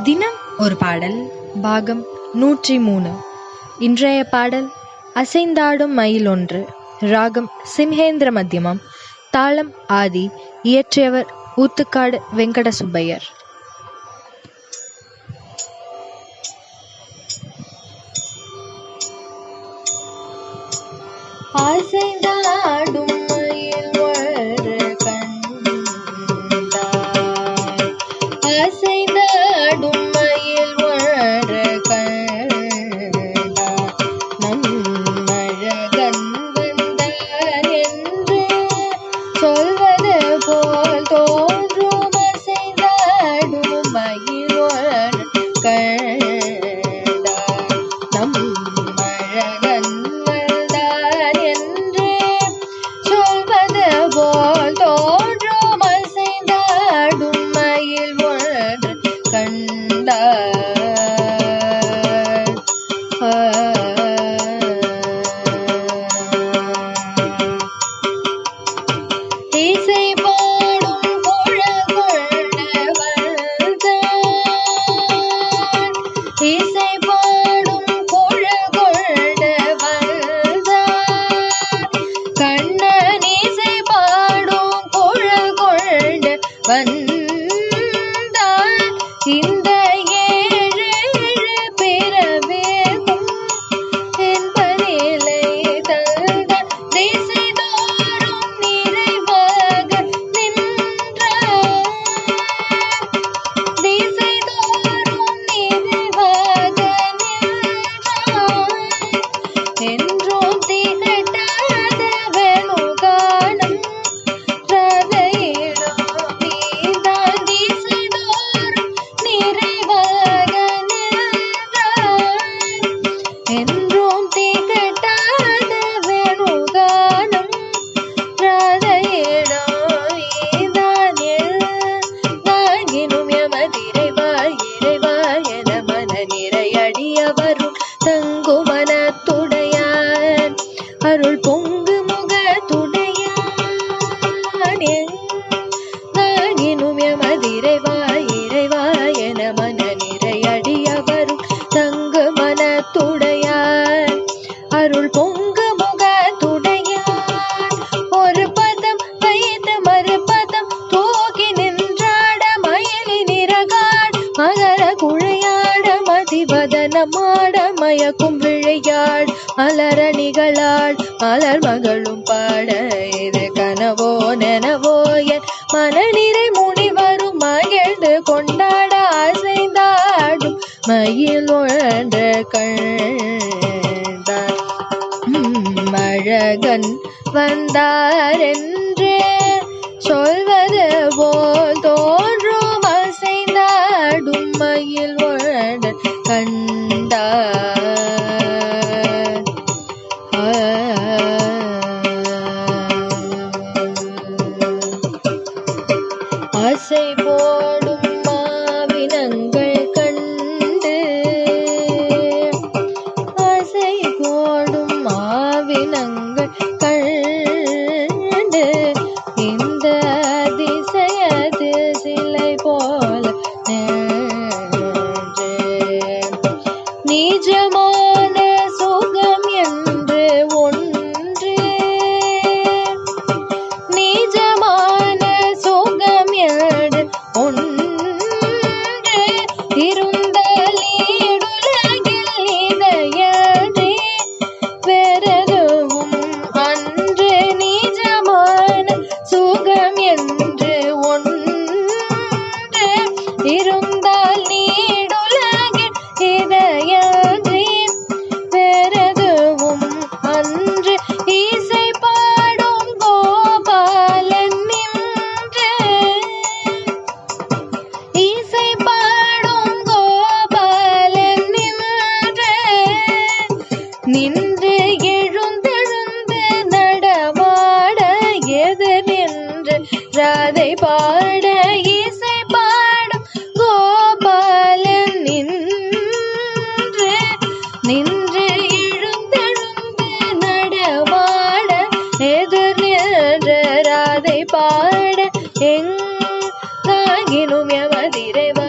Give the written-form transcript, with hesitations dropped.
தினம் ஒரு பாடல் பாகம் 103. இன்றைய பாடல் அசைந்தாடும் மயில் ஒன்று. ராகம் சிம்ஹேந்திர மத்தியமம், தாளம் ஆதி. இயற்றியவர் ஊத்துக்காடு வெங்கட சுப்பையர். அசைந்தாடும் மயில் ஒரு கண்டாய், அசைந்தாடும் மயில் ஒரு கண்டாய், நம் அழகன் வந்தார் என்று சொல்வது போல் தோன்றும். அசைந்தாடும் மயில் ஒரு கண்டாய், நம் அழகன் வந்தார் என்று சொல்வது போல் தோன்றும். அசைந்தாடும் மயில் ஒன்று கண்டாய். இசை பாடும் குழகொண்டவள்தான், இசை பாடும் குழகொண்டவள்தான், கண்ணன் இசை பாடும் குழகொண்டவன் இந்த ஏழு பிறவேகும் என்பதிலை தந்த திசைதோறும் நிறைவாக நின்றார், திசைதோறும் நிறைவாக நின்றார். என்றும் திகட்டாத வேணுகானம் ரதையிடம் நீதான், திசைதோறும் நிறைவாக நின்றார். என்றும் திகட்டாத வேணுகானம் ரதையிடம் நீதான். நாகினும் எமதிரைவாய் இறைவாய் என மன நிறையடிய வரும் தங்கு மனத்துடையான், அருள் பொங்கு முகத்துடையான். நாகினும் எமதிரைவாய் இறைவாய் என மன நிறையடிய வரும் தங்கு மனத்துடையான், அருள் பொங்கு முகத்துடையான். ஒரு பதம் வைத்து மறுபதம் தூக்கி நின்றாட மயிலி நிறகாட் மகர குழையாட மதிவதனமாட மயக்கும் விழையாள் மலரணிகளாள் மலர் மகளும் பாட. இது கனவோ நெனவோ என் மனநிறை முனிவரும் மகிழ்ந்து கொண்டாட. அசைந்தாடும் மயில் ஒன்ற கண்டார், அழகன் வந்தார் என்று சொல்வது போல் தோன்றும். அசைந்தாடும் மயில் ஒன்ற கண்டார். ஆசை போடும் மாவினங்கள் கண்டு, ஆசை போடும் மாவினங்கள் கண்டு, இந்த அதிசயது சிலை போல நின்று நிஜமான சுகம் என்று ஒன்று, நிஜமான சுகம் என்று ஒன்று இருந்தால் ஈடுலகில் இதையன்றி வேறெதுவும் அன்று. நிஜமான சுகம் என்று ஒன்று இருந்தால் நீடுலகில் இதையன்றி வேறெதுவும் அன்று. இசை பாடும் கோபாலன் நின்று, இசை பாடும் கோபாலன் நின்று, நின்று எழுந்தெழுந்து நடமாட எதிர் நின்று ராதை பாட. இசை பாடும் கோபாலன் நின்று, நின்று எழுந்தெழுந்து நடமாட எதிர் நின்று ராதை பாட. எங்காகினும் எமதிரைவா